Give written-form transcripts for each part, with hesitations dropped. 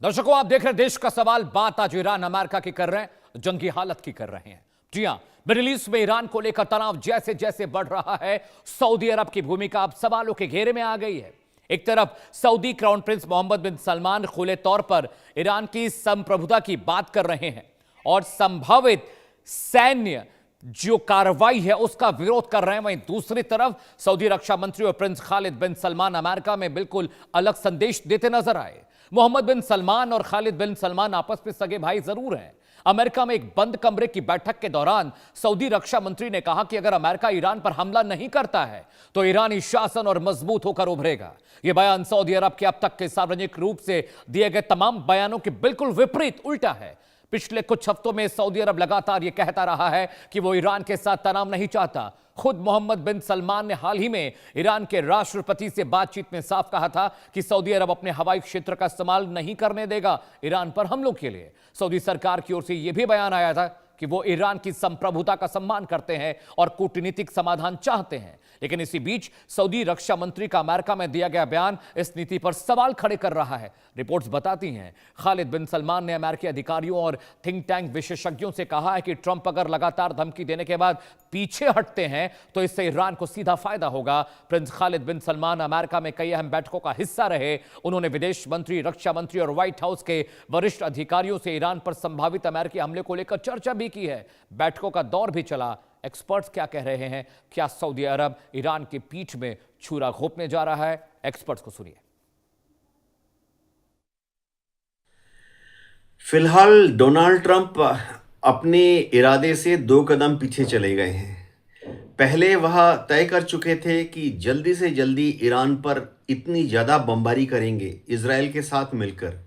दर्शकों, आप देख रहे हैं देश का सवाल। बात आज ईरान अमेरिका की कर रहे हैं, जंगी हालत की कर रहे हैं। जी हां, मिडिल ईस्ट में ईरान को लेकर तनाव जैसे जैसे बढ़ रहा है, सऊदी अरब की भूमिका अब सवालों के घेरे में आ गई है। एक तरफ सऊदी क्राउन प्रिंस मोहम्मद बिन सलमान खुले तौर पर ईरान की संप्रभुता की बात कर रहे हैं और संभावित सैन्य जो कार्रवाई है उसका विरोध कर रहे हैं। वहीं दूसरी तरफ सऊदी रक्षा मंत्री और प्रिंस खालिद बिन सलमान अमेरिका में बिल्कुल अलग संदेश देते नजर आए। मोहम्मद बिन सलमान और खालिद बिन सलमान आपस में सगे भाई जरूर हैं। अमेरिका में एक बंद कमरे की बैठक के दौरान सऊदी रक्षा मंत्री ने कहा कि अगर अमेरिका ईरान पर हमला नहीं करता है तो ईरानी शासन और मजबूत होकर उभरेगा। यह बयान सऊदी अरब के अब तक के सार्वजनिक रूप से दिए गए तमाम बयानों के बिल्कुल विपरीत, उल्टा है। पिछले कुछ हफ्तों में सऊदी अरब लगातार यह कहता रहा है कि वो ईरान के साथ तनाव नहीं चाहता। खुद मोहम्मद बिन सलमान ने हाल ही में ईरान के राष्ट्रपति से बातचीत में साफ कहा था कि सऊदी अरब अपने हवाई क्षेत्र का इस्तेमाल नहीं करने देगा ईरान पर हमलों के लिए। सऊदी सरकार की ओर से यह भी बयान आया था कि वो ईरान की संप्रभुता का सम्मान करते हैं और कूटनीतिक समाधान चाहते हैं। लेकिन इसी बीच सऊदी रक्षा मंत्री का अमेरिका में दिया गया बयान इस नीति पर सवाल खड़े कर रहा है। रिपोर्ट्स बताती हैं खालिद बिन सलमान ने अमेरिकी अधिकारियों और थिंक टैंक विशेषज्ञों से कहा है कि ट्रंप अगर लगातार धमकी देने के बाद पीछे हटते हैं तो इससे ईरान को सीधा फायदा होगा। प्रिंस खालिद बिन सलमान अमेरिका में कई अहम बैठकों का हिस्सा रहे। उन्होंने विदेश मंत्री, रक्षा मंत्री और व्हाइट हाउस के वरिष्ठ अधिकारियों से ईरान पर संभावित अमेरिकी हमले को लेकर चर्चा भी की है। बैठकों का दौर भी चला। एक्सपर्ट्स क्या कह रहे हैं? क्या सऊदी अरब ईरान की पीठ में छुरा घोंपने जा रहा है? एक्सपर्ट्स को सुनिए। फिलहाल डोनाल्ड ट्रंप अपने इरादे से 2 कदम पीछे चले गए हैं। पहले वह तय कर चुके थे कि जल्दी से जल्दी ईरान पर इतनी ज़्यादा बमबारी करेंगे इजराइल के साथ मिलकर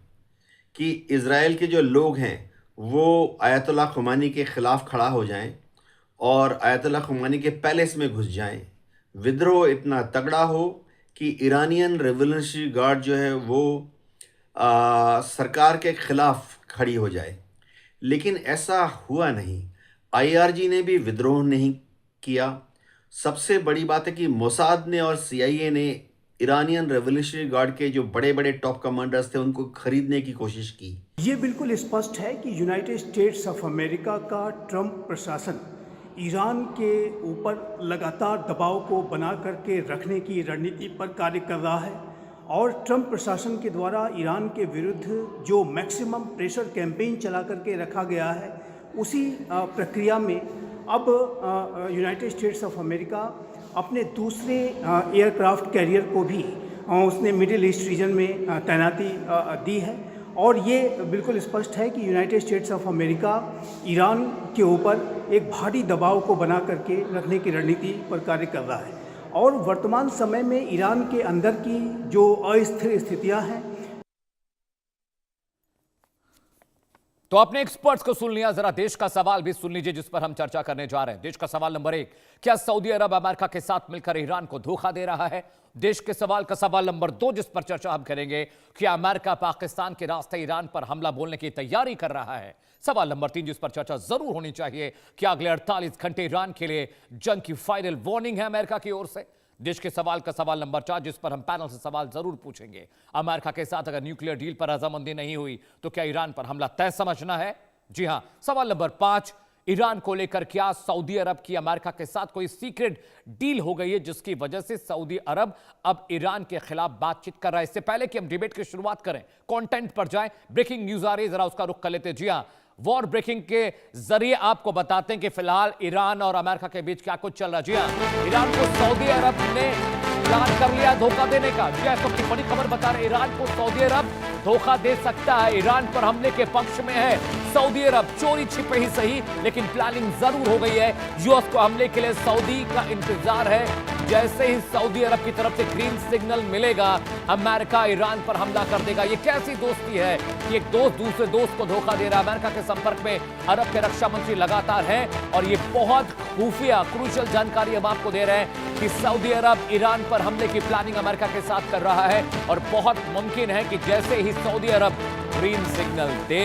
कि इजराइल के जो लोग हैं वो आयतुल्लाह खुमैनी के ख़िलाफ़ खड़ा हो जाएं और आयतुल्लाह खुमैनी के पैलेस में घुस जाएं। विद्रोह इतना तगड़ा हो कि इरानियन रेवोल्यूशनरी गार्ड जो है वो सरकार के खिलाफ खड़ी हो जाए। लेकिन ऐसा हुआ नहीं। आईआरजी ने भी विद्रोह नहीं किया। सबसे बड़ी बात है कि मोसाद ने और सीआईए ने इरानियन रेवोल्यूशनरी गार्ड के जो बड़े बड़े टॉप कमांडर्स थे उनको खरीदने की कोशिश की। ये बिल्कुल स्पष्ट है कि यूनाइटेड स्टेट्स ऑफ अमेरिका का ट्रंप प्रशासन ईरान के ऊपर लगातार दबाव को बना करके रखने की रणनीति पर कार्य कर रहा है और ट्रंप प्रशासन के द्वारा ईरान के विरुद्ध जो मैक्सिमम प्रेशर कैंपेन चला करके रखा गया है उसी प्रक्रिया में अब यूनाइटेड स्टेट्स ऑफ अमेरिका अपने दूसरे एयरक्राफ्ट कैरियर को भी उसने मिडिल ईस्ट रीजन में तैनाती दी है। और ये बिल्कुल स्पष्ट है कि United states of America Iran के ऊपर एक भारी दबाव को बना करके रखने की रणनीति पर कार्य कर रहा है और वर्तमान समय में ईरान के अंदर की जो अस्थिर स्थितियां हैं। तो आपने एक्सपर्ट्स को सुन लिया, जरा देश का सवाल भी सुन लीजिए जिस पर हम चर्चा करने जा रहे हैं। देश का सवाल नंबर 1, क्या सऊदी अरब अमेरिका के साथ मिलकर ईरान को धोखा दे रहा है? देश के सवाल का सवाल नंबर 2 जिस पर चर्चा हम करेंगे, क्या अमेरिका पाकिस्तान के रास्ते ईरान पर हमला बोलने की तैयारी कर रहा है? सवाल नंबर 3 जिस पर चर्चा जरूर होनी चाहिए, क्या अगले 48 घंटे ईरान के लिए जंग की फाइनल वार्निंग है अमेरिका की ओर से? देश के सवाल का सवाल नंबर 4 जिस पर हम पैनल से सवाल जरूर पूछेंगे, अमेरिका के साथ अगर न्यूक्लियर डील पर रजामंदी नहीं हुई तो क्या ईरान पर हमला तय समझना है? जी हां। सवाल नंबर 5, ईरान को लेकर क्या सऊदी अरब की अमेरिका के साथ कोई सीक्रेट डील हो गई है जिसकी वजह से सऊदी अरब अब ईरान के खिलाफ बातचीत कर रहा है? इससे पहले कि हम डिबेट की शुरुआत करें, कंटेंट पर जाएं। ब्रेकिंग न्यूज आ रही है, जरा उसका रुख कर लेते हैं। जी हां, वॉर ब्रेकिंग के जरिए आपको बताते हैं कि फिलहाल ईरान और अमेरिका के बीच क्या कुछ चल रहा है। जी हां, ईरान को सऊदी अरब ने प्लान कर लिया धोखा देने का। जी हां, सबकी बड़ी खबर बता रहे, ईरान को सऊदी अरब धोखा दे सकता है। ईरान पर हमले के पक्ष में है सऊदी अरब। चोरी छिपे ही सही लेकिन प्लानिंग जरूर हो गई है। यूएस को हमले के लिए सऊदी का इंतजार है। जैसे ही सऊदी अरब की तरफ से ग्रीन सिग्नल मिलेगा, अमेरिका ईरान पर हमला कर देगा। ये कैसी दोस्ती है कि एक दोस्त दूसरे दोस्त को धोखा दे रहा है? अमेरिका के संपर्क में अरब के रक्षा मंत्री लगातार हैं और ये बहुत खुफिया क्रूशियल जानकारी हम आपको दे रहे हैं कि सऊदी अरब ईरान पर हमले की प्लानिंग अमेरिका के साथ कर रहा है और बहुत मुमकिन है कि जैसे ही सऊदी अरब ग्रीन सिग्नल दे,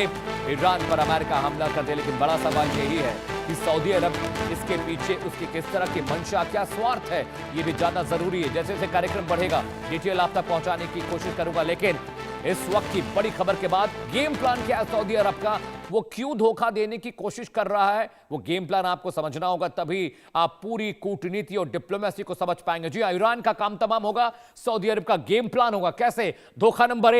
ईरान पर अमेरिका हमला कर दे। लेकिन बड़ा सवाल यही है कि सऊदी अरब इसके पीछे उसकी किस तरह की मंशा, क्या स्वार्थ है, ये भी जानना जरूरी है। जैसे जैसे कार्यक्रम बढ़ेगा डिटेल आप तक पहुंचाने की कोशिश करूंगा। लेकिन इस वक्त की बड़ी खबर के बाद गेम प्लान क्या है सऊदी अरब का, वो क्यों धोखा देने की कोशिश कर रहा है, वो गेम प्लान आपको समझना होगा, तभी आप पूरी कूटनीति और डिप्लोमेसी को समझ पाएंगे। जी हां, ईरान का काम तमाम होगा, सऊदी अरब का गेम प्लान होगा। कैसे? धोखा नंबर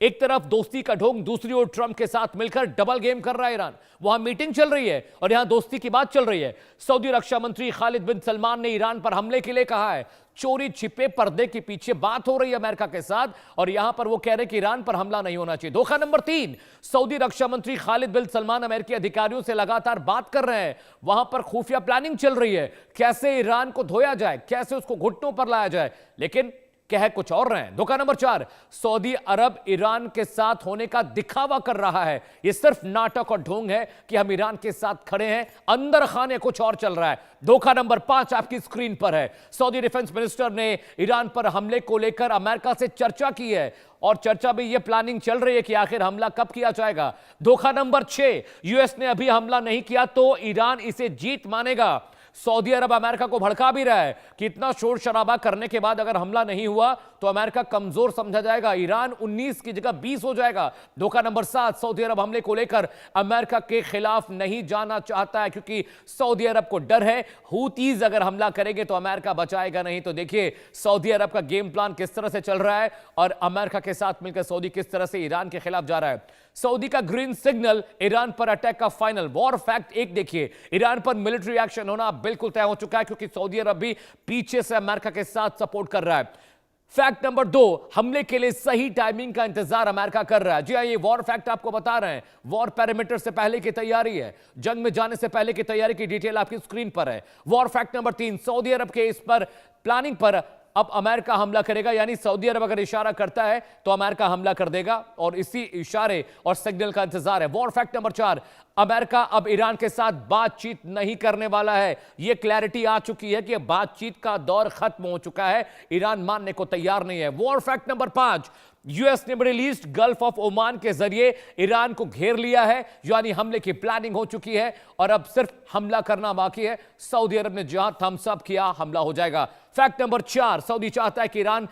एक तरफ दोस्ती का ढोंग, दूसरी ओर ट्रंप के साथ मिलकर डबल गेम कर रहा है ईरान। वहां मीटिंग चल रही है और यहां दोस्ती की बात चल रही है। सऊदी रक्षा मंत्री खालिद बिन सलमान ने ईरान पर हमले के लिए कहा है। चोरी छिपे पर्दे के पीछे बात हो रही है अमेरिका के साथ, और यहां पर वो कह रहे हैं कि ईरान पर हमला नहीं होना चाहिए। धोखा नंबर 3, सऊदी रक्षा मंत्री खालिद बिन सलमान अमेरिकी अधिकारियों से लगातार बात कर रहे हैं। वहां पर खुफिया प्लानिंग चल रही है, कैसे ईरान को धोया जाए, कैसे उसको घुटनों पर लाया जाए, लेकिन कह कुछ और रहे हैं। धोखा नंबर 4, सऊदी अरब ईरान के साथ होने का दिखावा कर रहा है। यह सिर्फ नाटक और ढोंग है कि हम ईरान के साथ खड़े हैं, अंदर खाने कुछ और चल रहा है। धोखा नंबर 5 आपकी स्क्रीन पर है। सऊदी डिफेंस मिनिस्टर ने ईरान पर हमले को लेकर अमेरिका से चर्चा की है, और चर्चा में यह प्लानिंग चल रही है कि आखिर हमला कब किया जाएगा। धोखा नंबर 6, यूएस ने अभी हमला नहीं किया तो ईरान इसे जीत मानेगा। सऊदी अरब अमेरिका को भड़का भी रहा है कि इतना शोर शराबा करने के बाद अगर हमला नहीं हुआ तो अमेरिका कमजोर समझा जाएगा, ईरान 19 की जगह 20 हो जाएगा। धोखा नंबर 7, सऊदी अरब हमले को लेकर अमेरिका के खिलाफ नहीं जाना चाहता है, क्योंकि सऊदी अरब को डर है हूतीज अगर हमला करेंगे तो अमेरिका बचाएगा नहीं। तो देखिए सऊदी अरब का गेम प्लान किस तरह से चल रहा है और अमेरिका के साथ मिलकर सऊदी किस तरह से ईरान के खिलाफ जा रहा है। सऊदी का ग्रीन सिग्नल, ईरान पर अटैक का फाइनल। वॉर फैक्ट 1 देखिए, ईरान पर मिलिट्री एक्शन होना बिल्कुल तय हो चुका है, क्योंकि सऊदी अरब भी पीछे से अमेरिका के साथ सपोर्ट कर रहा है। फैक्ट नंबर 2, हमले के लिए सही टाइमिंग का इंतजार अमेरिका कर रहा है। जी हां, ये वॉर फैक्ट आपको बता रहे हैं। वॉर पैरामीटर से पहले की तैयारी है, जंग में जाने से पहले की तैयारी की डिटेल आपकी स्क्रीन पर है। वॉर फैक्ट नंबर 3, सऊदी अरब के इस पर प्लानिंग पर अब अमेरिका हमला करेगा, यानी सऊदी अरब अगर इशारा करता है तो अमेरिका हमला कर देगा, और इसी इशारे और सिग्नल का इंतजार है। वॉर फैक्ट नंबर 4, अमेरिका अब ईरान के साथ बातचीत नहीं करने वाला है। यह क्लैरिटी आ चुकी है कि बातचीत का दौर खत्म हो चुका है, ईरान मानने को तैयार नहीं है। वॉर फैक्ट नंबर 5, यूएस ने middle east gulf of Oman के जरिए ईरान को घेर लिया है, यानी हमले की प्लानिंग हो चुकी है और अब सिर्फ हमला करना बाकी है। सऊदी अरब ने जहां थम्स अप किया हमला हो जाएगा। फैक्ट नंबर 4, सऊदी चाहता है कि ईरान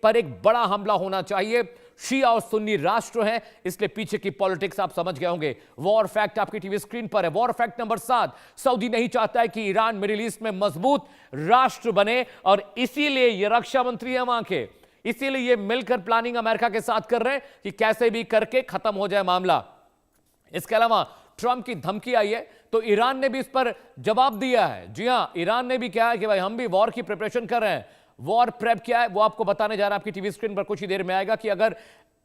पर एक बड़ा हमला होना चाहिए। शिया और सुन्नी राष्ट्र हैं, इसलिए पीछे की पॉलिटिक्स आप समझ गए होंगे। वॉर फैक्ट आपकी टीवी स्क्रीन पर है। वॉर फैक्ट नंबर 7, सऊदी नहीं चाहता है कि ईरान मिडिल ईस्ट में मजबूत राष्ट्र बने, और इसीलिए ये रक्षा मंत्री है वहां के, इसीलिए ये मिलकर प्लानिंग अमेरिका के साथ कर रहे हैं कि कैसे भी करके खत्म हो जाए मामला। इसके अलावा ट्रंप की धमकी आई है तो ईरान ने भी इस पर जवाब दिया है। जी हां, ईरान ने भी कहा है कि भाई हम भी वॉर की प्रिपरेशन कर रहे हैं। वॉर प्रेप क्या है वो आपको बताने जा रहा है, आपकी टीवी स्क्रीन पर कुछ ही देर में आएगा कि अगर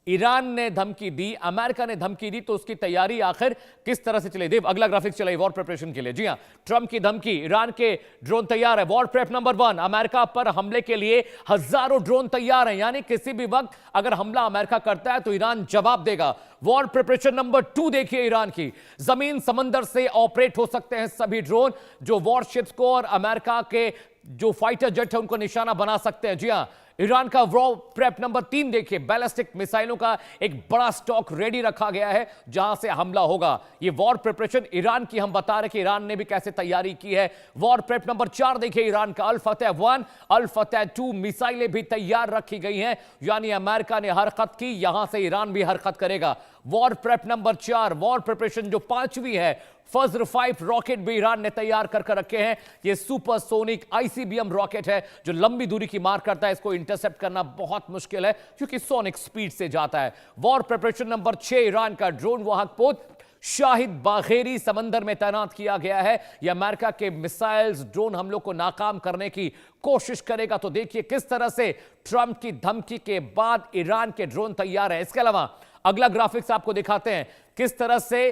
ईरान ने धमकी दी, अमेरिका ने धमकी दी, तो उसकी तैयारी आखिर किस तरह से चले। देव अगला ग्राफिक्स चलाइए वॉर प्रिपरेशन के लिए। जी हां, ट्रंप की धमकी, ईरान के ड्रोन तैयार है। वॉर प्रेप नंबर 1, अमेरिका पर हमले के लिए हजारों ड्रोन तैयार हैं, यानी किसी भी वक्त अगर हमला अमेरिका करता है तो ईरान जवाब देगा। वॉर प्रिपरेशन नंबर 2 देखिए ईरान की, जमीन समंदर से ऑपरेट हो सकते हैं सभी ड्रोन जो वॉरशिप्स को और अमेरिका के जो फाइटर जेट है उनको निशाना बना सकते हैं। जी हां, ईरान का वॉर प्रेप नंबर 3 देखिए, बैलिस्टिक मिसाइलों का एक बड़ा स्टॉक रेडी रखा गया है जहां से हमला होगा। ये वॉर प्रिपरेशन ईरान की हम बता रहे कि ईरान ने भी कैसे तैयारी की है। वॉर प्रेप नंबर 4 देखिए, ईरान का अल फतेह 1, अल फतेह 2 मिसाइलें भी तैयार रखी गई हैं, यानी अमेरिका ने हरकत की, यहां से ईरान भी हरकत करेगा। War prep number 4, war preparation जो 5वीं है, फज्र 5 रॉकेट भी ईरान ने तैयार कर रखे हैं। यह सुपरसोनिक आईसीबीएम रॉकेट है जो लंबी दूरी की मार करता है, इसको इंटरसेप्ट करना बहुत मुश्किल है क्योंकि सोनिक स्पीड से जाता है। वॉर प्रिपरेशन नंबर 6, ईरान का ड्रोन वाहक पोत शाहिद बाघेरी समंदर में तैनात किया गया है। यह अमेरिका के मिसाइल्स ड्रोन हमलों को नाकाम करने की कोशिश करेगा। तो देखिए किस तरह से ट्रंप की धमकी के बाद ईरान के ड्रोन तैयार है। इसके अलावा अगला ग्राफिक्स आपको दिखाते हैं किस तरह से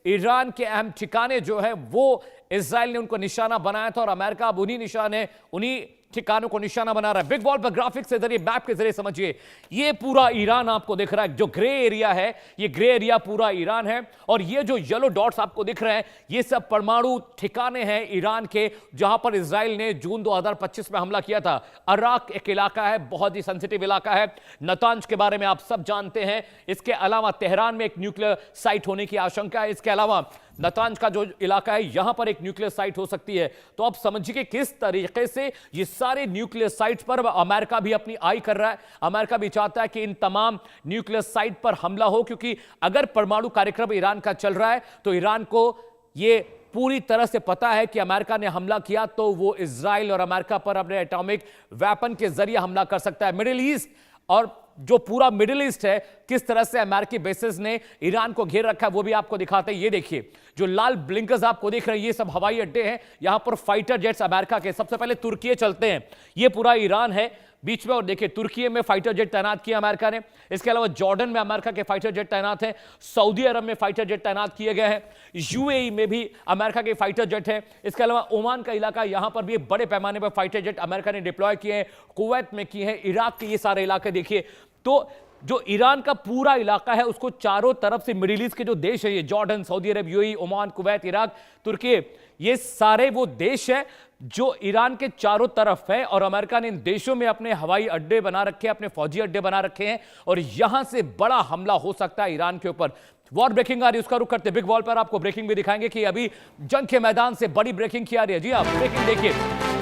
ईरान के अहम ठिकाने जो है वो इजराइल ने उनको निशाना बनाया था, और अमेरिका अब उन्हीं ठिकानों को निशाना बना रहा है। बिग वॉल पर ग्राफिक्स के जरिए, मैप के जरिए समझिए, ये पूरा ईरान आपको दिख रहा है। जो ग्रे एरिया है, ये ग्रे एरिया पूरा ईरान है, और ये जो येलो डॉट्स आपको दिख रहे हैं, ये सब परमाणु ठिकाने हैं ईरान के, जहां पर इजराइल ने जून 2025 में हमला किया था। अराक एक इलाका है, बहुत ही सेंसिटिव इलाका है। नतांज के बारे में आप सब जानते हैं। इसके अलावा तेहरान में एक न्यूक्लियर साइट होने की आशंका है। इसके अलावा नतांज का जो इलाका है, यहां पर एक न्यूक्लियर साइट हो सकती है। तो आप समझिए कि किस तरीके से ये सारे न्यूक्लियर साइट्स पर अमेरिका भी अपनी आई कर रहा है। अमेरिका भी चाहता है कि इन तमाम न्यूक्लियर साइट पर हमला हो, क्योंकि अगर परमाणु कार्यक्रम ईरान का चल रहा है तो ईरान को ये पूरी तरह से पता है कि अमेरिका ने हमला किया तो वो इजराइल और अमेरिका पर अपने एटॉमिक वेपन के जरिए हमला कर सकता है। मिडिल ईस्ट और जो पूरा मिडिल ईस्ट है, किस तरह से अमेरिकी बेसिस ने ईरान को घेर रखा है, वो भी आपको दिखाते हैं। ये देखिए, जो लाल ब्लिंकर्स आपको दिख रहे हैं, ये सब हवाई अड्डे हैं। यहां पर फाइटर जेट्स अमेरिका के, सबसे पहले तुर्की चलते हैं। ये पूरा ईरान है बीच में, और देखिए तुर्की में फाइटर जेट तैनात किया अमेरिका ने। इसके अलावा जॉर्डन में अमेरिका के फाइटर जेट तैनात हैं। सऊदी अरब में फाइटर जेट तैनात किए गए हैं। यूएई में भी अमेरिका के फाइटर जेट हैं। इसके अलावा ओमान का इलाका, यहां पर भी बड़े पैमाने पर फाइटर जेट अमेरिका ने डिप्लॉय किए हैं। कुवैत में किए हैं, इराक के ये सारे इलाके देखिए। तो जो ईरान का पूरा इलाका है, उसको चारों तरफ से मिडिल ईस्ट के जो देश है, ये जॉर्डन, सऊदी अरब, यूएई, ओमान, कुवैत, इराक, तुर्की, ये सारे वो देश है जो ईरान के चारों तरफ है। और अमेरिका ने इन देशों में अपने हवाई अड्डे बना रखे हैं, अपने फौजी अड्डे बना रखे हैं, और यहां से बड़ा हमला हो सकता है ईरान के ऊपर। वॉर ब्रेकिंग आ रही है, उसका रुख करते बिग वॉल पर आपको ब्रेकिंग भी दिखाएंगे कि अभी जंग के मैदान से बड़ी ब्रेकिंग की आ रही है। जी हाँ, ब्रेकिंग देखिए,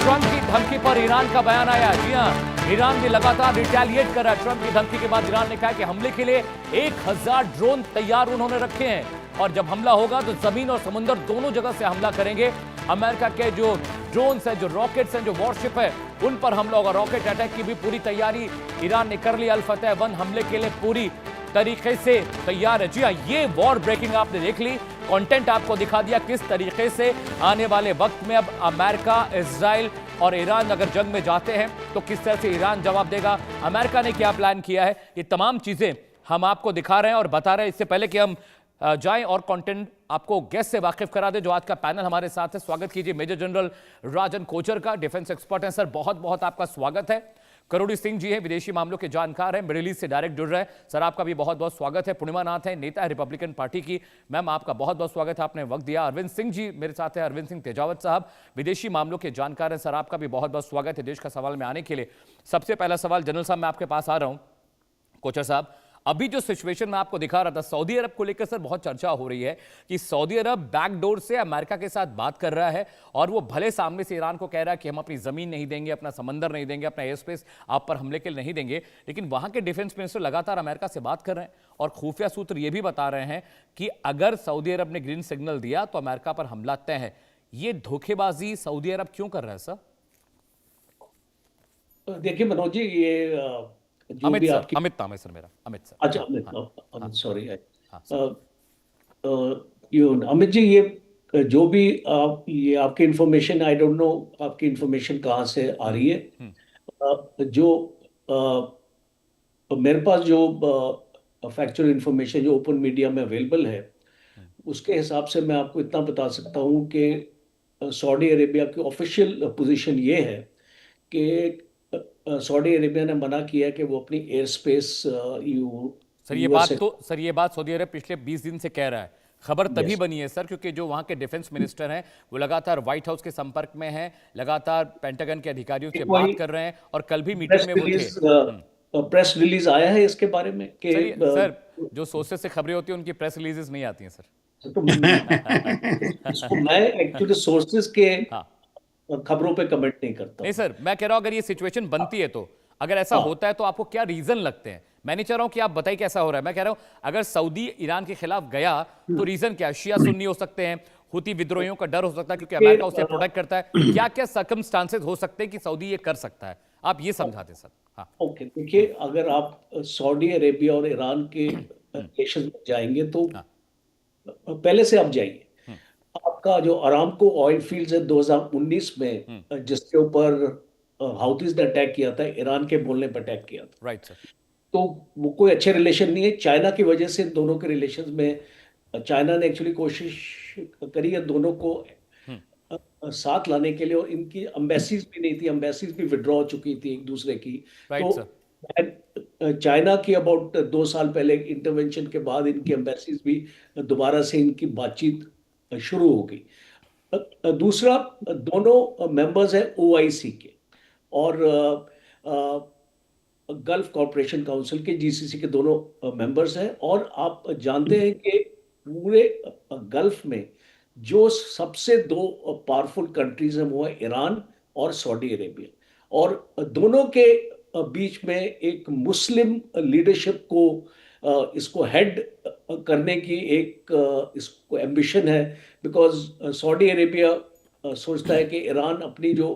ट्रंप की धमकी पर ईरान का बयान आया। जी हाँ, ईरान भी लगातार रिटेलिएट कर रहा है। ट्रंप की धमकी के बाद ईरान ने कहा कि हमले के लिए 1000 ड्रोन तैयार उन्होंने रखे हैं, और जब हमला होगा तो जमीन और समुद्र दोनों जगह से हमला करेंगे। अमेरिका के जो ड्रोन्स हैं, जो रॉकेट्स हैं, जो वॉरशिप है, उन पर हमला होगा। रॉकेट अटैक की भी पूरी तैयारी ईरान ने कर ली। अल फतह 1 हमले के लिए पूरी तरीके से तैयार है। जी हाँ, ये वॉर ब्रेकिंग आपने देख ली, कंटेंट आपको दिखा दिया किस तरीके से आने वाले वक्त में अब अमेरिका, इजराइल और ईरान अगर जंग में जाते हैं तो किस तरह से ईरान जवाब देगा, अमेरिका ने क्या प्लान किया है, ये तमाम चीजें हम आपको दिखा रहे हैं और बता रहे हैं। इससे पहले कि हम जाएं और कंटेंट आपको गेस्ट से वाकिफ करा दे, जो आज का पैनल हमारे साथ है, स्वागत कीजिए मेजर जनरल राजन कोचर का, डिफेंस एक्सपर्ट हैं। सर, बहुत बहुत आपका स्वागत है। करोड़ी सिंह जी हैं, विदेशी मामलों के जानकार हैं, मिडिल ईस्ट से डायरेक्ट जुड़ रहे हैं। सर, आपका भी बहुत बहुत स्वागत है। पूर्णिमा नाथ है, नेता है रिपब्लिकन पार्टी की, मैम आपका बहुत बहुत स्वागत है, आपने वक्त दिया। अरविंद सिंह जी मेरे साथ है, अरविंद सिंह तेजावत साहब, विदेशी मामलों के जानकार हैं। सर, आपका भी बहुत बहुत स्वागत है देश का सवाल में आने के लिए। सबसे पहला सवाल जनरल साहब, मैं आपके पास आ रहा हूं। कोचर साहब, अभी जो सिचुएशन मैं आपको दिखा रहा था, सऊदी अरब को लेकर सर बहुत चर्चा हो रही है कि सऊदी अरब बैकडोर से अमेरिका के साथ बात कर रहा है, और वो भले सामने से ईरान को कह रहा है कि हम अपनी जमीन नहीं देंगे, अपना समंदर नहीं देंगे, अपना एयर स्पेस आप पर हमले के लिए नहीं देंगे, लेकिन वहां के डिफेंस मिनिस्टर लगातार अमेरिका से बात कर रहे हैं, और खुफिया सूत्र ये भी बता रहे हैं कि अगर सऊदी अरब ने ग्रीन सिग्नल दिया तो अमेरिका पर हमला तय है। ये धोखेबाजी सऊदी अरब क्यों कर रहा है सर? देखिए मनोज जी, ये जो अमित भी सर, आपकी अमित नाम है सर मेरा, अमित सर। अच्छा, हाँ, अमित सॉरी, हाँ, अमित जी, ये जो भी ये आपकी इंफॉर्मेशन, आई डोंट नो आपकी इंफॉर्मेशन कहाँ से आ रही है। जो मेरे पास जो फैक्चुअल इंफॉर्मेशन जो ओपन मीडिया में अवेलेबल है, उसके हिसाब से मैं आपको इतना बता सकता हूँ कि सऊदी अरेबिया की ऑफिशियल पोजीशन ये है कि सऊदी अरेबिया ने मना किया है कि वो अपनी एयर स्पेस सर ये बात सऊदी अरब पिछले 20 दिन से कह रहा है। खबर तभी बनी है सर क्योंकि जो वहां के डिफेंस मिनिस्टर हैं वो लगातार व्हाइट हाउस के संपर्क में हैं, लगातार पेंटागन के अधिकारियों से बात कर रहे हैं, और कल भी मीटिंग में वो थे। प्रेस रिलीज आया है इसके बारे में कि सर जो सोर्सेस से खबरें होती हैं उनकी प्रेस रिलीजेस नहीं आती हैं सर। तो इसको मैं एक्चुअली सोर्सेस के खबरों पे कमेंट नहीं करता। नहीं सर, मैं कह रहा हूं अगर ये सिचुएशन बनती है तो, अगर ऐसा होता है तो आपको क्या रीजन लगते हैं? मैं नहीं चाह रहा हूं कि आप बताइए कैसा हो रहा है, मैं कह रहा हूं अगर सऊदी ईरान के खिलाफ गया तो रीजन क्या? शिया सुन्नी हो सकते हैं, हुती विद्रोहियों का डर हो सकता है क्योंकि अमेरिका उसे प्रोटेक्ट करता है, क्या क्या सर्कमस्टांसेस हो सकते हैं कि सऊदी ये कर सकता है? आप ये समझाते सर। हाँ, ओके, देखिए, अगर आप सऊदी अरेबिया और ईरान के रिलेशन में जाएंगे तो पहले से आप जाइए, आपका जो अरामको ऑयल फील्ड्स है 2019 में जिसके ऊपर हाउथीज ने अटैक किया था, ईरान के बोलने पर अटैक किया था, राइट सर, तो वो कोई अच्छे रिलेशन नहीं है। चाइना की वजह से दोनों के रिलेशन में चाइना ने एक्चुअली कोशिश करी है दोनों को साथ लाने के लिए, और इनकी एम्बेसीज भी नहीं थी, एम्बेसीज भी विड्रॉ हो चुकी थी एक दूसरे की। तो चाइना की अबाउट 2 साल पहले इंटरवेंशन के बाद इनकी एम्बेसीज भी दोबारा से इनकी बातचीत शुरू हो गई। दूसरा, दोनों मेंबर्स हैं OIC के और गल्फ कॉरपोरेशन काउंसिल के, GCC के दोनों मेंबर्स हैं, और आप जानते हैं कि पूरे गल्फ में जो सबसे दो पावरफुल कंट्रीज हैं वो है ईरान और सऊदी अरेबिया। और दोनों के बीच में एक मुस्लिम लीडरशिप को इसको हेड करने की एक इसको एम्बिशन है। बिकॉज सऊदी अरेबिया सोचता है कि ईरान अपनी जो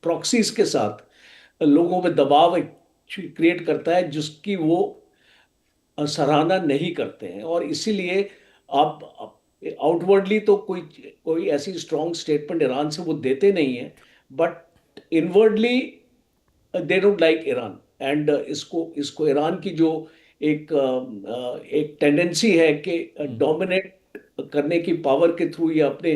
प्रॉक्सीज के साथ लोगों में दबाव क्रिएट करता है जिसकी वो सराहना नहीं करते हैं। और इसीलिए आप आउटवर्डली तो कोई कोई ऐसी स्ट्रॉन्ग स्टेटमेंट ईरान से वो देते नहीं है, but inwardly they don't like Iran. And इसको इसको ईरान की जो एक टेंडेंसी है कि डोमिनेट करने की पावर के थ्रू या अपने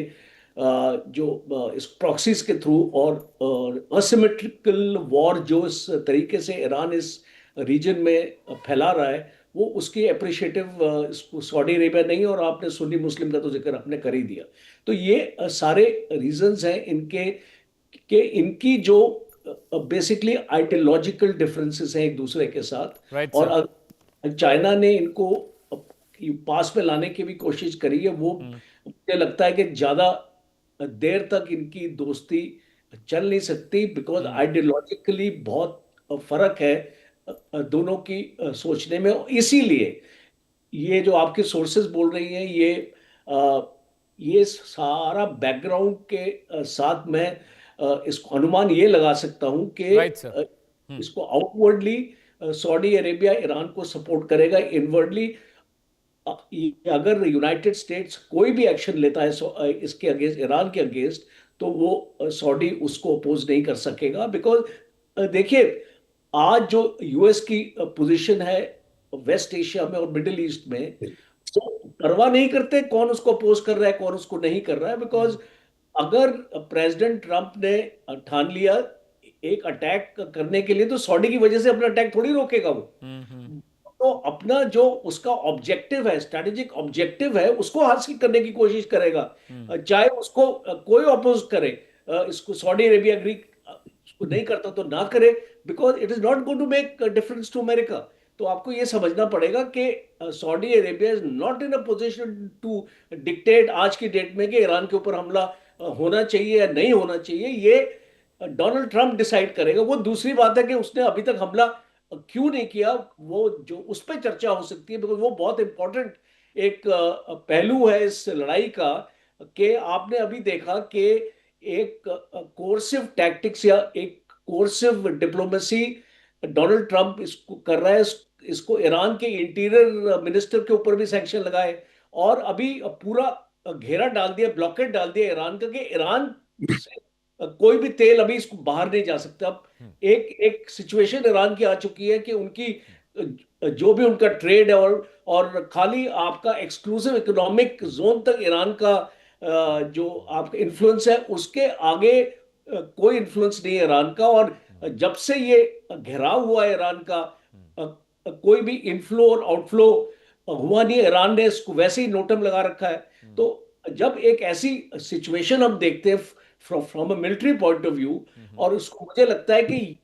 इस प्रॉक्सीज के थ्रू और असिमेट्रिकल वॉर जो इस तरीके से ईरान इस रीजन में फैला रहा है वो उसकी अप्रिशिएटिव सऊदी अरेबिया नहीं। और आपने सुन्नी मुस्लिम का तो जिक्र आपने कर ही दिया। तो ये सारे रीजंस हैं इनके कि इनकी जो बेसिकली आइडियोलॉजिकल डिफरेंसेस हैं एक दूसरे के साथ। राइट और सर। चाइना ने इनको पास में लाने की भी कोशिश करी है। वो मुझे लगता है कि ज्यादा देर तक इनकी दोस्ती चल नहीं सकती बिकॉज आइडियोलॉजिकली बहुत फर्क है दोनों की सोचने में। इसीलिए ये जो आपके सोर्सेज बोल रही हैं ये सारा बैकग्राउंड के साथ मैं इसको अनुमान ये लगा सकता हूं कि राइट सर। इसको आउटवर्डली सऊदी अरेबिया ईरान को सपोर्ट करेगा। इनवर्डली अगर यूनाइटेड स्टेट्स कोई भी एक्शन लेता है इसके अगेंस्ट ईरान के अगेंस्ट तो वो सऊदी उसको अपोज नहीं कर सकेगा। बिकॉज देखिए आज जो यूएस की पोजीशन है वेस्ट एशिया में और मिडिल ईस्ट में वो परवाह नहीं करते कौन उसको अपोज कर रहा है कौन उसको नहीं कर रहा है। बिकॉज अगर प्रेसिडेंट ट्रंप ने ठान लिया एक अटैक करने के लिए तो सऊदी की वजह से अपना अटैक थोड़ी रोकेगा वो। तो अपना जो उसका ऑब्जेक्टिव है स्ट्रेटेजिक ऑब्जेक्टिव है उसको हासिल करने की कोशिश करेगा चाहे उसको कोई अपोज करे। इसको सऊदी अरेबिया एग्री उसको नहीं करता तो ना करे because it is not going to make difference to America. तो आपको ये समझना पड़ेगा कि Saudi Arabia is not in a position to dictate आज की डेट में कि ईरान के ऊपर हमला होना चाहिए या नहीं होना चाहिए। ये डोनाल्ड ट्रंप डिसाइड करेगा। वो दूसरी बात है कि उसने अभी तक हमला क्यों नहीं किया वो जो उस पर चर्चा हो सकती है बिकॉज वो बहुत इंपॉर्टेंट एक पहलू है इस लड़ाई का कि आपने अभी देखा कि एक कोर्सिव टैक्टिक्स या एक कोर्सिव डिप्लोमेसी डोनाल्ड ट्रंप इसको कर रहा है। इसको ईरान के इंटीरियर मिनिस्टर के ऊपर भी सैंक्शन लगाए और अभी पूरा घेरा डाल दिया ब्लॉकेट डाल दिया ईरान का कि ईरान से कोई भी तेल अभी इसको बाहर नहीं जा सकता। अब एक सिचुएशन ईरान की आ चुकी है कि उनकी जो भी उनका ट्रेड है और खाली आपका एक्सक्लूसिव इकोनॉमिक जोन तक ईरान का जो आपका इन्फ्लुएंस है उसके आगे कोई इन्फ्लुएंस नहीं है ईरान का। और जब से ये घेराव हुआ है ईरान का कोई भी इनफ्लो और आउटफ्लो हुआ नहीं। ईरान ने इसको वैसे ही नोटम लगा रखा है। तो जब एक ऐसी सिचुएशन हम देखते हैं from a military point of view और उसको मुझे लगता है कि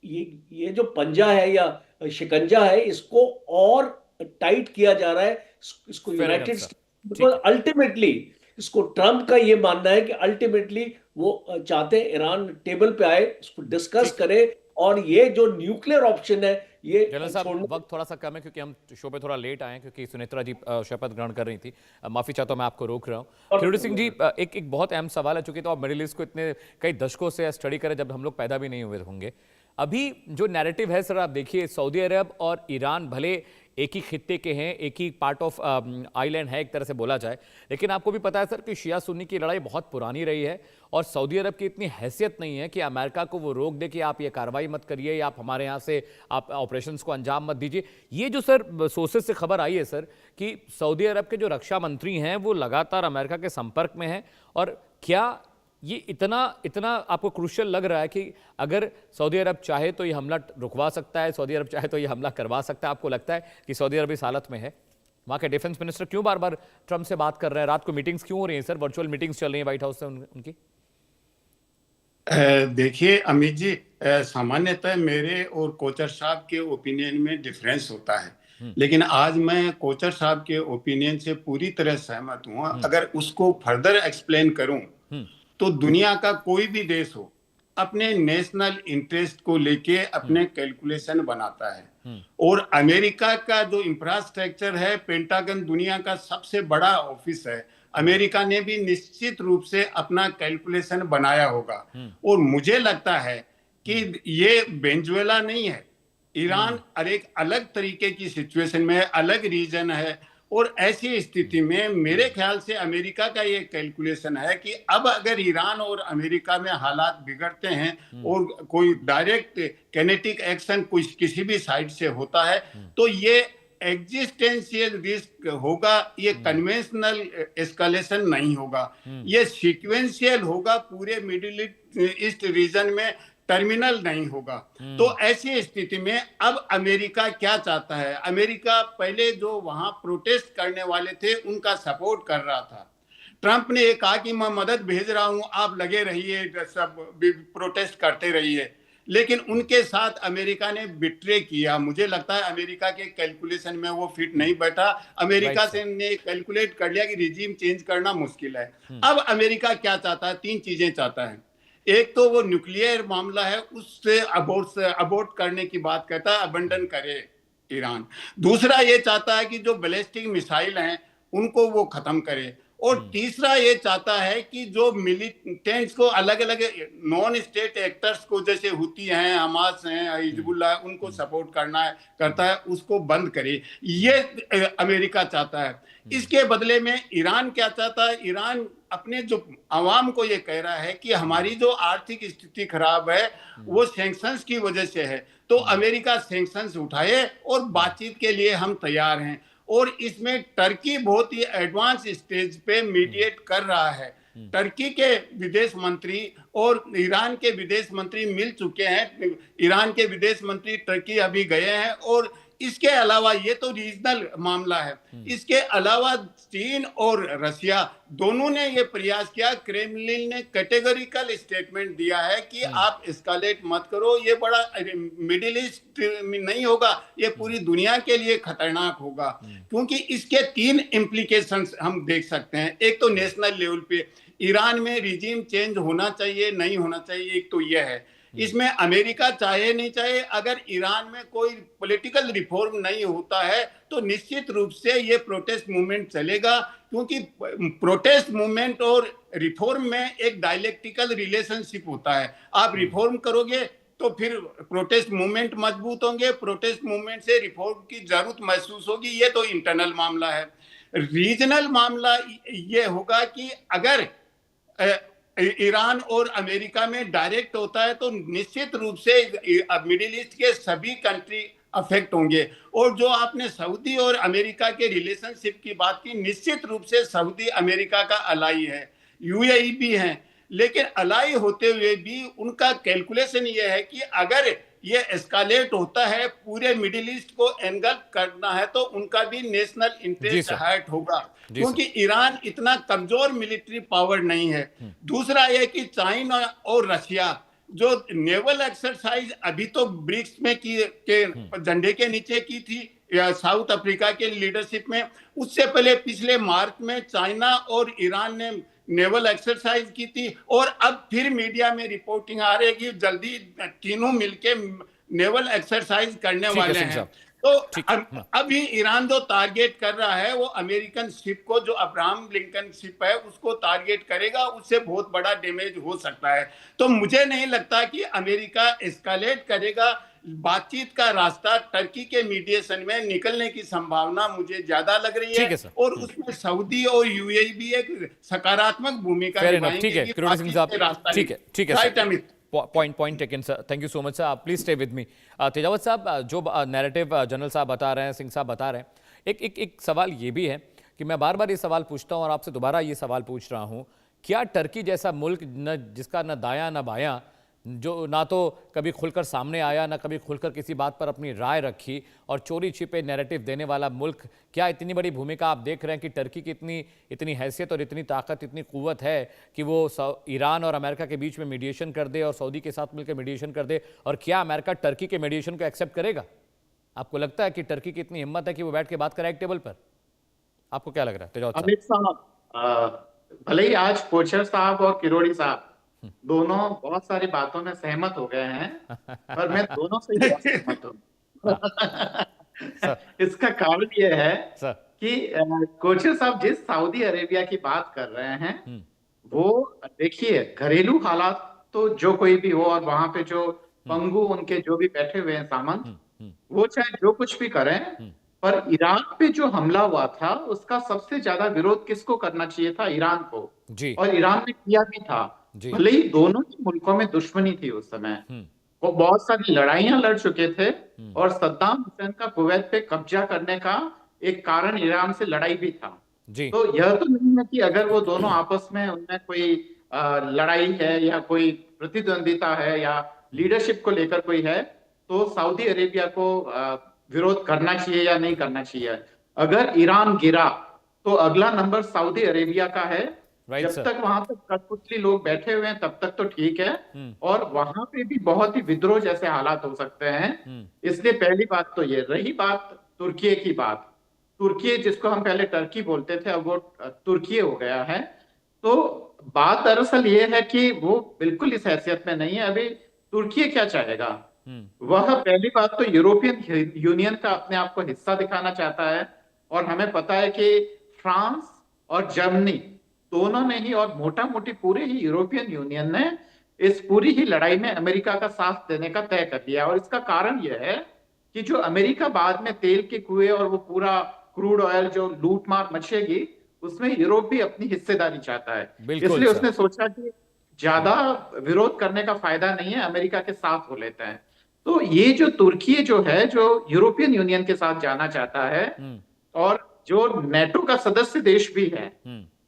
ये जो पंजा है या शिकंजा है इसको और टाइट किया जा रहा है इसको यूनाइटेड स्टेट्स। अल्टीमेटली इसको ट्रंप का ये मानना है कि अल्टीमेटली वो चाहते हैं ईरान टेबल पे आए इसको डिस्कस करे और ये जो न्यूक्लियर ऑप्शन है ये जनरल साहब वक्त थोड़ा सा कम है क्योंकि हम शो पे थोड़ा लेट आए हैं क्योंकि सुनेत्रा जी शपथ ग्रहण कर रही थी। माफी चाहता हूं मैं आपको रोक रहा हूं। किरोड़ी सिंह जी एक बहुत अहम सवाल है चूंकि तो आप मिडिल ईस्ट को इतने कई दशकों से स्टडी करें जब हम लोग पैदा भी नहीं हुए होंगे। अभी जो नैरेटिव है सर आप देखिए सऊदी अरब और ईरान भले एक ही खित्ते के हैं एक ही पार्ट ऑफ आइलैंड है एक तरह से बोला जाए लेकिन आपको भी पता है सर कि शिया सुन्नी की लड़ाई बहुत पुरानी रही है और सऊदी अरब की इतनी हैसियत नहीं है कि अमेरिका को वो रोक दे कि आप ये कार्रवाई मत करिए या आप हमारे यहाँ से आप ऑपरेशंस को अंजाम मत दीजिए। ये जो सर सोर्सेज से खबर आई है सर कि सऊदी अरब के जो रक्षा मंत्री हैं वो लगातार अमेरिका के संपर्क में हैं और क्या ये इतना आपको क्रूशियल लग रहा है कि अगर सऊदी अरब चाहे तो ये हमला रुकवा सकता है सऊदी अरब चाहे तो ये हमला करवा सकता है। आपको लगता है कि सऊदी अरब इस हालत में है? वहाँ के डिफेंस मिनिस्टर क्यों बार बार ट्रंप से बात कर रहे हैं? रात को मीटिंग्स क्यों हो रही हैं सर? वर्चुअल मीटिंग्स चल रही हैं व्हाइट हाउस से उनकी। देखिए अमित जी सामान्यतः मेरे और कोचर साहब के ओपिनियन में डिफरेंस होता है। लेकिन आज मैं कोचर साहब के ओपिनियन से पूरी तरह सहमत हूँ। अगर उसको फर्दर एक्सप्लेन करूं तो दुनिया का कोई भी देश हो अपने नेशनल इंटरेस्ट को लेके अपने कैलकुलेशन बनाता है, और अमेरिका का जो इंफ्रास्ट्रक्चर है, पेंटागन दुनिया का सबसे बड़ा ऑफिस है, अमेरिका ने भी निश्चित रूप से अपना कैलकुलेशन बनाया होगा। और मुझे लगता है कि ये वेनेजुएला नहीं है, ईरान एक अलग तरीके की सिचुएशन में है, अलग रीजन है, और ऐसी स्थिति में मेरे ख्याल से अमेरिका का ये कैलकुलेशन है कि अब अगर ईरान और अमेरिका में हालात बिगड़ते हैं और कोई डायरेक्ट किनेटिक एक्शन कुछ किसी भी साइड से होता है तो ये एग्जिस्टेंशियल रिस्क होगा, ये कन्वेंशनल एस्केलेशन नहीं होगा, ये सीक्वेंशियल होगा, पूरे मिडिल ईस्ट रीजन में टर्मिनल नहीं होगा। तो ऐसी स्थिति में अब अमेरिका क्या चाहता है? अमेरिका पहले जो वहां प्रोटेस्ट करने वाले थे उनका सपोर्ट कर रहा था। ट्रंप ने ये कहा कि मैं मदद भेज रहा हूं, आप लगे रहिए, सब प्रोटेस्ट करते रहिए, लेकिन उनके साथ अमेरिका ने बिट्रे किया। मुझे लगता है अमेरिका के कैलकुलेशन में वो फिट नहीं बैठा। अमेरिका से ने कैलकुलेट कर लिया कि रिजीम चेंज करना मुश्किल है। अब अमेरिका क्या चाहता है? 3 चीजें चाहता है। एक तो वो न्यूक्लियर मामला है, उससे अबोर्ट करने की बात करता है, अबंडन करे ईरान। दूसरा ये चाहता है कि जो बैलिस्टिक मिसाइल हैं उनको वो खत्म करे, और तीसरा ये चाहता है कि जो मिलिटेंट्स को, अलग अलग नॉन स्टेट एक्टर्स को, जैसे हुती हैं, हमास हैं, हिजबुल्लाह, उनको सपोर्ट करता है, उसको बंद करे। ये अमेरिका चाहता है। इसके बदले में ईरान क्या चाहता है? ईरान अपने जो अवाम को ये कह रहा है कि हमारी जो आर्थिक स्थिति खराब है वो सैंक्शंस की वजह से है, तो अमेरिका सैंक्शंस उठाए और बातचीत के लिए हम तैयार हैं। और इसमें टर्की बहुत ही एडवांस स्टेज पे मीडिएट कर रहा है। टर्की के विदेश मंत्री और ईरान के विदेश मंत्री मिल चुके हैं। ईरान के विदेश मंत्री टर्की अभी गए हैं, और इसके अलावा ये तो रीजनल मामला है, इसके अलावा चीन और रशिया दोनों ने ये प्रयास किया। क्रेमलिन ने कैटेगोरिकल स्टेटमेंट दिया है कि आप एस्केलेट मत करो, ये बड़ा मिडिल ईस्ट में नहीं होगा, ये पूरी दुनिया के लिए खतरनाक होगा, क्योंकि इसके 3 इम्प्लीकेशंस हम देख सकते हैं। एक तो नेशनल लेवल पे ईरान में रिजीम चेंज होना चाहिए, नहीं होना चाहिए, एक तो यह है। इसमें अमेरिका चाहे नहीं चाहे, अगर ईरान में कोई पॉलिटिकल रिफॉर्म नहीं होता है तो निश्चित रूप से ये प्रोटेस्ट मूवमेंट चलेगा, क्योंकि प्रोटेस्ट मूवमेंट और रिफॉर्म में एक डायलेक्टिकल रिलेशनशिप होता है। आप रिफॉर्म करोगे तो फिर प्रोटेस्ट मूवमेंट मजबूत होंगे, प्रोटेस्ट मूवमेंट से रिफॉर्म की जरूरत महसूस होगी। ये तो इंटरनल मामला है। रीजनल मामला ये होगा कि अगर ईरान और अमेरिका में डायरेक्ट होता है तो निश्चित रूप से मिडिल ईस्ट के सभी कंट्री अफेक्ट होंगे। और जो आपने सऊदी और अमेरिका के रिलेशनशिप की बात की, निश्चित रूप से सऊदी अमेरिका का अलाई है, यूएई भी है, लेकिन अलाई होते हुए भी उनका कैलकुलेशन ये है कि अगर ये एस्केलेट होता है, पूरे मिडिल ईस्ट को एंगल्फ करना है, तो उनका भी नेशनल इंटरेस्ट हर्ट होगा, क्योंकि ईरान इतना कमजोर मिलिट्री पावर नहीं है। दूसरा यह कि चाइना और रशिया जो नेवल एक्सरसाइज अभी तो ब्रिक्स में के झंडे के नीचे की थी, या साउथ अफ्रीका के लीडरशिप में, उससे पहले पिछले मार्च में चाइना और ईरान ने नेवल एक्सरसाइज की थी, और अब फिर मीडिया में रिपोर्टिंग आ रही है कि जल्दी तीनों मिलके नेवल एक्सरसाइज करने वाले हैं। तो अभी ईरान जो टारगेट कर रहा है वो अमेरिकन शिप को, जो अब्राहम लिंकन शिप है, उसको टारगेट करेगा, उससे बहुत बड़ा डैमेज हो सकता है। तो मुझे नहीं लगता कि अमेरिका एस्केलेट करेगा। बातचीत का रास्ता टर्की के मीडिएशन में निकलने की संभावना मुझे ज्यादा लग रही है, और उसमें सऊदी और यूएई भी एक सकारात्मक भूमिका निभाएंगे। ठीक है, point taken sir, thank you so much sir. आप please stay with me. Tejawat साहब, जो नैरेटिव जनरल साहब बता रहे हैं, सिंह साहब बता रहे हैं, एक सवाल ये भी है कि मैं बार बार ये सवाल पूछता हूँ और आपसे दोबारा ये सवाल पूछ रहा हूँ, क्या टर्की जैसा मुल्क जिसका न दायां न बायां, जो ना तो कभी खुलकर सामने आया, ना कभी खुलकर किसी बात पर अपनी राय रखी, और चोरी छिपे नैरेटिव देने वाला मुल्क, क्या इतनी बड़ी भूमिका आप देख रहे हैं कि टर्की की इतनी हैसियत और इतनी ताकत, इतनी कुव्वत है कि वो ईरान और अमेरिका के बीच में मीडिएशन कर दे और सऊदी के साथ मिलकर मीडिएशन कर दे? और क्या अमेरिका टर्की के मीडिएशन को एक्सेप्ट करेगा? आपको लगता है कि टर्की की इतनी हिम्मत है कि वो बैठ के बात करे एक टेबल पर? आपको क्या लग रहा है तेजाब साहब? अमित साहब, भले ही आज कोचर साहब और किरोड़ी साहब दोनों बहुत सारी बातों में सहमत हो गए हैं, पर मैं दोनों से ही असहमत हूँ। इसका कारण यह है सर कि कोचर साहब जिस सऊदी अरेबिया की बात कर रहे हैं, वो देखिए घरेलू हालात तो जो कोई भी हो, और वहां पे जो पंगु उनके जो भी बैठे हुए हैं सामंत, वो चाहे जो कुछ भी करें, पर ईरान पे जो हमला हुआ था उसका सबसे ज्यादा विरोध किसको करना चाहिए था? ईरान को। जी और ईरान ने किया भी था। जी। भले ही दोनों ही मुल्कों में दुश्मनी थी उस समय, वो बहुत सारी लड़ाइयां लड़ चुके थे, और सद्दाम हुसैन का कुवैत पे कब्जा करने का एक कारण ईरान से लड़ाई भी था। जी तो यह तो नहीं है कि अगर वो दोनों आपस में उनमें कोई लड़ाई है या कोई प्रतिद्वंदिता है या लीडरशिप को लेकर कोई है, तो सऊदी अरेबिया को विरोध करना चाहिए या नहीं करना चाहिए। अगर ईरान गिरा तो अगला नंबर सऊदी अरेबिया का है। राइट जब सर। तक वहां तक कठपुतली लोग बैठे हुए हैं तब तक तो ठीक है, और वहां पे भी बहुत ही विद्रोह जैसे हालात हो सकते हैं। इसलिए पहली बात तो ये रही। बात तुर्की की बात, तुर्की जिसको हम पहले टर्की बोलते थे, अब वो तुर्की हो गया है। तो बात दरअसल ये है कि वो बिल्कुल इस हैसियत में नहीं है। अभी तुर्की क्या चाहेगा? वह पहली बात तो यूरोपियन यूनियन का अपने आप को हिस्सा दिखाना चाहता है, और हमें पता है कि फ्रांस और जर्मनी दोनों ने ही, और मोटा मोटी पूरे ही यूरोपियन यूनियन ने इस पूरी ही लड़ाई में अमेरिका का साथ देने का तय कर लिया। और इसका कारण यह है कि जो अमेरिका बाद में तेल के कुएं और वो पूरा क्रूड ऑयल जो लूट मार मचेगी, उसमें यूरोप भी अपनी हिस्सेदारी चाहता है। बिल्कुल इसलिए सर। उसने सोचा कि ज्यादा विरोध करने का फायदा नहीं है, अमेरिका के साथ हो लेते हैं। तो ये जो तुर्की जो है, जो यूरोपियन यूनियन के साथ जाना चाहता है, और जो नेटो का सदस्य देश भी है,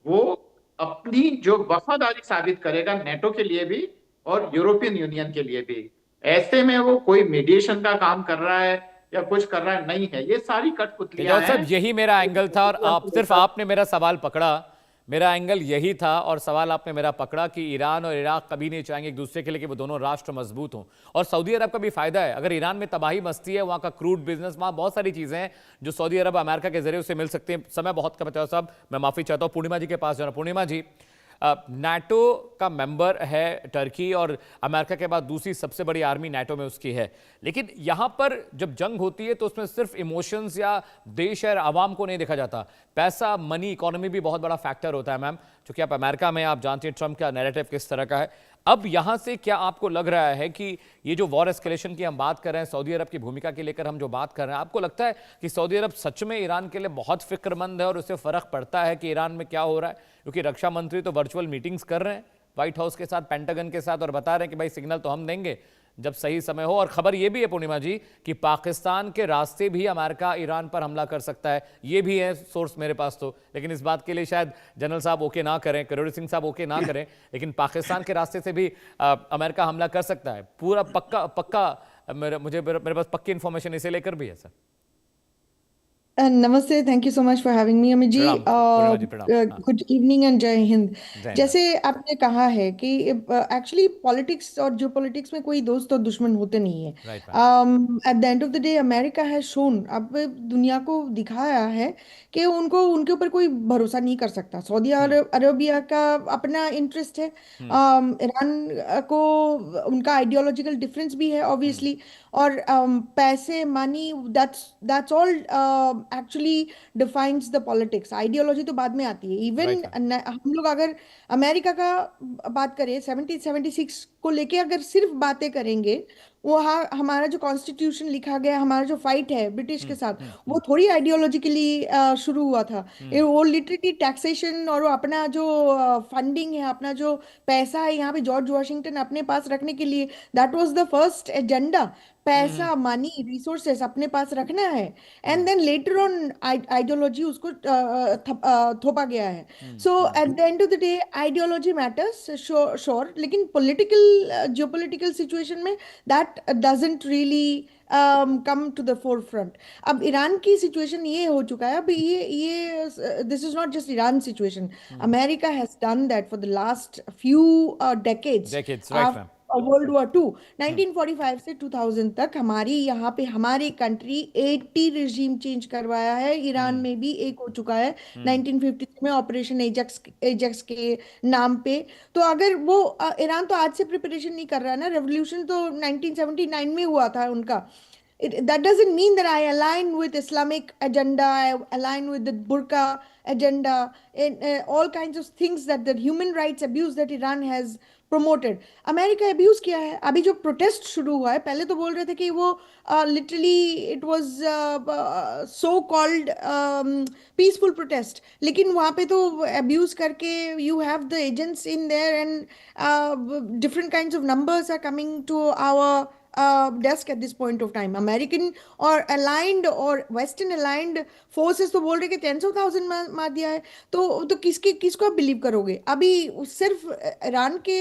वो अपनी जो वफादारी साबित करेगा नेटो के लिए भी और यूरोपियन यूनियन के लिए भी। ऐसे में वो कोई मीडिएशन का काम कर रहा है या कुछ कर रहा है, नहीं है। ये सारी कठपुतलियां तेजाब हैं। साहब, यही मेरा एंगल था और आप सिर्फ आपने मेरा सवाल पकड़ा। मेरा एंगल यही था और सवाल आपने मेरा पकड़ा कि ईरान और इराक कभी नहीं चाहेंगे एक दूसरे के लिए कि वो दोनों राष्ट्र मजबूत हों, और सऊदी अरब का भी फायदा है। अगर ईरान में तबाही मस्ती है, वहाँ का क्रूड बिजनेस, वहाँ बहुत सारी चीज़ें हैं जो सऊदी अरब अमेरिका के जरिए उसे मिल सकती हैं। समय बहुत कम है तेजाब साहब, मैं माफ़ी चाहता हूँ। पूर्णिमा जी के पास जाना। पूर्णिमा जी, नाटो का मेंबर है टर्की और अमेरिका के बाद दूसरी सबसे बड़ी आर्मी नाटो में उसकी है, लेकिन यहाँ पर जब जंग होती है तो उसमें सिर्फ इमोशंस या देश और आवाम को नहीं देखा जाता, पैसा, मनी, इकोनॉमी भी बहुत बड़ा फैक्टर होता है। मैम, क्योंकि आप अमेरिका में, आप जानते हैं ट्रंप का नैरेटिव किस तरह का है। अब यहाँ से क्या आपको लग रहा है कि ये जो वॉर एस्केलेशन की हम बात कर रहे हैं, सऊदी अरब की भूमिका के लेकर हम जो बात कर रहे हैं, आपको लगता है कि सऊदी अरब सच में ईरान के लिए बहुत फिक्रमंद है और उससे फर्क पड़ता है कि ईरान में क्या हो रहा है? क्योंकि रक्षा मंत्री तो वर्चुअल मीटिंग्स कर रहे हैं व्हाइट हाउस के साथ, पेंटागन के साथ, और बता रहे हैं कि भाई सिग्नल तो हम देंगे जब सही समय हो। और खबर यह भी है पूर्णिमा जी कि पाकिस्तान के रास्ते भी अमेरिका ईरान पर हमला कर सकता है, ये भी है सोर्स मेरे पास तो। लेकिन इस बात के लिए शायद जनरल साहब ओके ना करें, किरोड़ी सिंह साहब ओके ना करें, लेकिन पाकिस्तान के रास्ते से भी अमेरिका हमला कर सकता है। पूरा पक्का मेरे पास पक्की इन्फॉर्मेशन इसे लेकर भी है सर। नमस्ते, thank you so much for having me Amit ji. प्रणाम, पूर्णिमा जी, प्रणाम। हाँ। गुड इवनिंग एंड जय हिंद। जय हिंद। जैसे आपने कहा है कि एक्चुअली पॉलिटिक्स और जियो पॉलिटिक्स में कोई दोस्त और दुश्मन होते नहीं है। Right eight the end of the day America has shown, अब दुनिया को दिखाया है कि उनको उनके ऊपर कोई भरोसा नहीं कर सकता। सऊदी अरबिया का अपना इंटरेस्ट है, ईरान को उनका आइडियोलॉजिकल डिफरेंस भी है ऑब्वियसली, और पैसे, money, that's all actually defines the politics. Ideology तो बाद में आती है। इवन हम लोग अगर अमेरिका का बात करें, 1776 को लेके अगर सिर्फ बातें करेंगे, वो हमारा जो कॉन्स्टिट्यूशन लिखा गया, हमारा जो फाइट है ब्रिटिश के साथ, वो थोड़ी आइडियोलॉजिकली शुरू हुआ था। वो लिटरेटी टैक्सेशन और वो अपना जो फंडिंग है, अपना जो पैसा है यहाँ पे जॉर्ज वॉशिंगटन अपने पास रखने के लिए, that was the first agenda. पैसा, मनी, रिसोर्सेस अपने पास रखना है, and then later on ideology उसको थोपा गया है। So at the end of the day ideology matters sure, लेकिन पॉलिटिकल जियोपॉलिटिकल सिचुएशन में that doesn't really come to the forefront. अब ईरान की सिचुएशन ये हो चुका है, अब ये this is not just Iran situation, America has done that for the last few decades. Decades, right, ma'am. World war two 1945 से 2000 तक हमारी यहाँ पे हमारी कंट्री 80 रिजीम चेंज करवाया है। ईरान में भी एक हो चुका है 1953 में ऑपरेशन एजेक्स एजेक्स के नाम पे। तो अगर वो ईरान तो आज से प्रिपरेशन नहीं कर रहा है ना, रेवोल्यूशन तो 1979 में हुआ था उनका। That doesn't mean that I align with Islamic agenda, I align with the burqa agenda, and all kinds of things that the human rights abuse that Iran has promoted. America abuse किया है। अभी जो protest शुरू हुआ है, पहले तो बोल रहे थे कि वो literally it was so called peaceful protest, लेकिन वहाँ पे तो अब्यूज करके you have the agents in there and different kinds of numbers are coming to our desk at this point of time. American or aligned or Western aligned forces तो बोल रहे कि 10,000 मार दिया है। तो किसको आप बिलीव करोगे? अभी सिर्फ ईरान के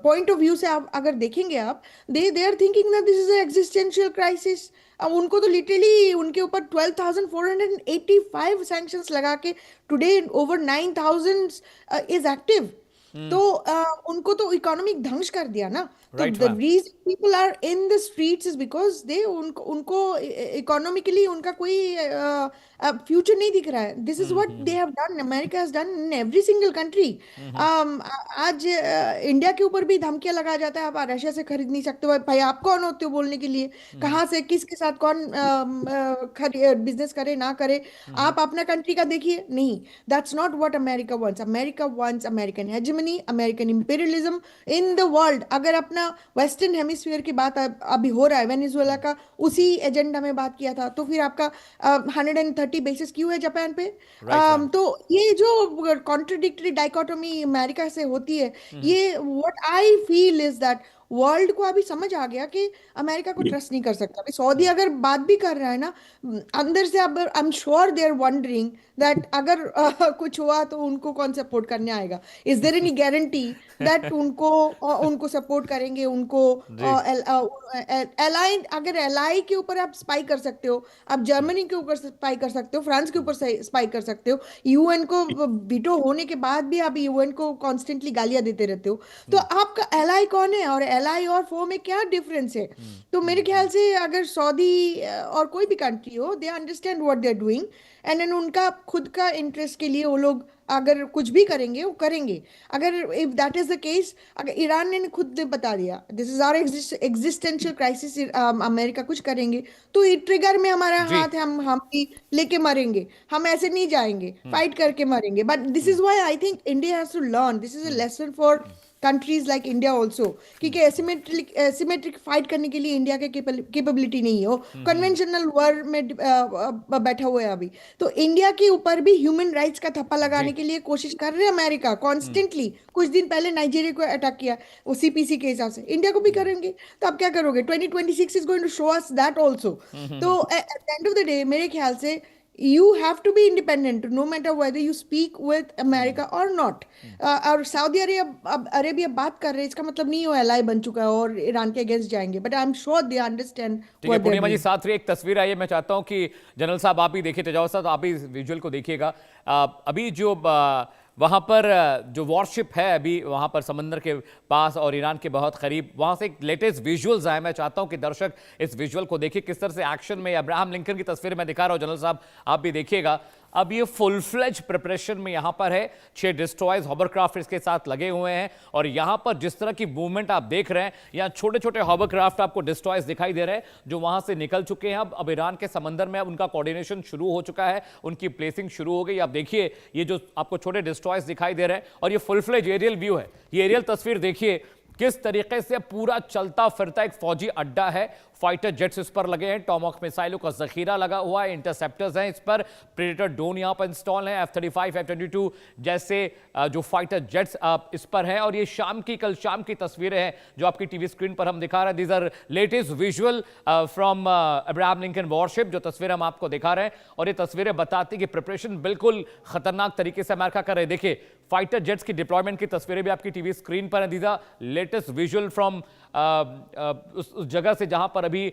पॉइंट ऑफ व्यू से आप अगर देखेंगे आप, they are thinking that this is a existential crisis. उनको तो लिटरली उनके ऊपर 12,485 सैंक्शंस लगा के टुडे ओवर 9,000 इज एक्टिव। तो उनको तो इकोनॉमिक ध्वंस कर दिया ना। तो the reason people are in the streets is because they उनको इकोनॉमिकली उनका कोई फ्यूचर नहीं दिख रहा है। This is what they have done, America has done in every single country. आज इंडिया के ऊपर भी धमकियां लगाया जाता है, आप रशिया से खरीद नहीं सकते हो। भाई आप कौन होते हो बोलने के लिए? कहाँ से किसके साथ कौन बिजनेस करे ना करे? आप अपना कंट्री का देखिए। नहीं, that's not what America wants. America wants American hegemony, American imperialism in the world. अगर अपना वेस्टर्न हेमिस्फीयर की बात अभी हो रहा है, वेनेजुएला का उसी एजेंडा में बात किया था, तो फिर आपका 130 बेसिस क्यों है जापान पे? तो ये जो कॉन्ट्रडिक्टरी डाइकोटोमी अमेरिका से होती है, ये what I feel is that world को अभी समझ आ गया कि अमेरिका को ट्रस्ट नहीं कर सकता। अभी सऊदी अगर बात भी कर रहा है ना, अंदर से अब I am sure they are wondering that अगर कुछ हुआ तो उनको कौन सपोर्ट करने आएगा? Is there any guarantee that उनको सपोर्ट करेंगे? उनको एलाई, अगर एलाई के ऊपर आप स्पाई कर सकते हो, आप जर्मनी के ऊपर स्पाई कर सकते हो, फ्रांस के ऊपर स्पाई कर सकते हो, यूएन को वीटो होने के बाद भी आप यूएन को कॉन्स्टेंटली गालियां देते रहते हो, तो आपका एलाई कौन है? और एलाई और फो में क्या डिफरेंस है? तो मेरे ख्याल से अगर सऊदी और कोई भी कंट्री हो, they understand what they are doing and then उनका खुद का इंटरेस्ट के लिए वो लोग अगर कुछ भी करेंगे वो करेंगे। अगर if that is the case, अगर ईरान ने खुद बता दिया this is our existential crisis, America कुछ करेंगे तो ये ट्रिगर में हमारा हाथ है, हम भी लेके मरेंगे, हम ऐसे नहीं जाएंगे, फाइट करके मरेंगे। But this is why I think India has to learn, this is a lesson for countries like India also, क्योंकि एसिमेट्रिक फाइट करने के लिए इंडिया के कैपेबिलिटी नहीं है, वो कन्वेंशनल वॉर में बैठा हुआ है अभी। तो इंडिया के ऊपर भी ह्यूमन राइट्स का थप्पा लगाने के लिए कोशिश कर रहे हैं अमेरिका कॉन्स्टेंटली। कुछ दिन पहले नाइजीरिया को अटैक किया वो सीपीसी के हिसाब से, इंडिया को भी करेंगे। तो आप क्या करोगे? 2026 is going to show us that also. तो at the end of the day मेरे ख्याल से you have to be independent no matter whether you speak with America or not। और सऊदी अरेबिया बात कर रहे हैं, इसका मतलब नहीं हो एलाई बन चुका है और ईरान के अगेंस्ट जाएंगे, but I am sure they understand. ठीक है पूर्णिमा जी, साथ एक तस्वीर आई है, मैं चाहता हूं कि जनरल साहब आप भी देखिए, तेजावत साहब आप भी विजुअल को देखिएगा। अभी जो वहाँ पर जो वॉरशिप है अभी वहाँ पर समंदर के पास और ईरान के बहुत करीब, वहाँ से एक लेटेस्ट विजुअल्स आए। मैं चाहता हूँ कि दर्शक इस विजुअल को देखिए, किस तरह से एक्शन में अब्राहम लिंकन की तस्वीर मैं दिखा रहा हूँ, जनरल साहब आप भी देखिएगा। अब ये फुल फ्लेज प्रिपरेशन में यहाँ पर है, 6 डिस्ट्रॉयर्स हॉवरक्राफ्ट इसके साथ लगे हुए हैं और यहाँ पर जिस तरह की मूवमेंट आप देख रहे हैं, यहाँ छोटे छोटे हॉवरक्राफ्ट आपको डिस्ट्रॉयर्स दिखाई दे रहे हैं जो वहाँ से निकल चुके हैं। अब ईरान के समंदर में अब उनका कोऑर्डिनेशन शुरू हो चुका है, उनकी प्लेसिंग शुरू हो गई। आप देखिए ये जो आपको छोटे डिस्ट्रॉयर्स दिखाई दे रहे हैं और ये फुल फ्लेज एरियल व्यू है, ये एरियल तस्वीर देखिए किस तरीके से पूरा चलता फिरता एक फौजी अड्डा है। फाइटर जेट्स इस पर लगे हैं, टॉमहॉक मिसाइलों का जखीरा लगा हुआ है, इंटरसेप्टर्स हैं इस पर, प्रेडेटर ड्रोन यहां पर इंस्टॉल हैं, F-35 F-22 जैसे जो फाइटर जेट्स इस पर हैं। और ये कल शाम की तस्वीरें हैं जो आपकी टीवी स्क्रीन पर हम दिखा रहे हैं। These are latest visual from Abraham Lincoln warship, जो तस्वीर हम आपको दिखा रहे हैं और ये तस्वीरें बताती कि प्रिपरेशन बिल्कुल खतरनाक तरीके से अमेरिका कर रहे हैं। देखिए फाइटर जेट्स की डिप्लॉयमेंट की तस्वीरें भी आपकी टीवी स्क्रीन पर हैं। These are latest visual from उस जगह से जहां पर पर अभी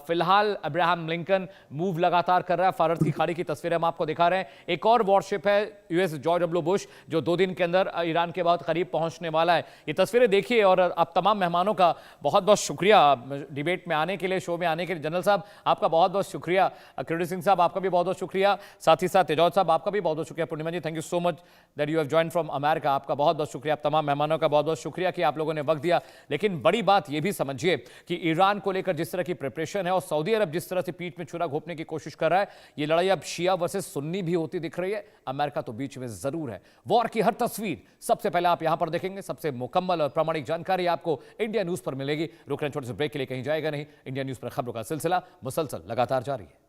फिलहाल अब्राहम लिंकन मूव लगातार कर रहा है। फारस की खाड़ी की तस्वीरें हम आपको दिखा रहे हैं। एक और वॉरशिप है यूएस जॉर्ज डब्ल्यू बुश, जो 2 दिन के अंदर ईरान के बहुत करीब पहुंचने वाला है। ये तस्वीरें देखिए और आप तमाम मेहमानों का बहुत बहुत शुक्रिया डिबेट में आने के लिए, शो में आने के लिए। जनरल साहब आपका बहुत बहुत शुक्रिया, किरोड़ी सिंह साहब आपका भी बहुत बहुत शुक्रिया, साथ ही साथ तेजौत साहब आपका भी बहुत बहुत शुक्रिया। Purnima ji, thank you so much that you have joined from America. आपका बहुत बहुत शुक्रिया। आप तमाम मेहमानों का बहुत बहुत शुक्रिया कि आप लोगों ने वक्त दिया। लेकिन बड़ी बात यह भी समझिए कि ईरान को लेकर जिस तरह की प्रिपरेशन है और सऊदी अरब जिस तरह से पीठ में छुरा घोंपने की कोशिश कर रहा है, ये लड़ाई अब शिया वर्सेस सुन्नी भी होती दिख रही है। अमेरिका तो बीच में जरूर है। वॉर की हर तस्वीर सबसे पहले आप यहां पर देखेंगे। सबसे मुकम्मल और प्रामाणिक जानकारी आपको इंडिया न्यूज पर मिलेगी। रुक रहे हैं छोटे से ब्रेक के लिए, कहीं जाएगा नहीं। इंडिया न्यूज पर खबरों का सिलसिला मुसलसल लगातार जारी है।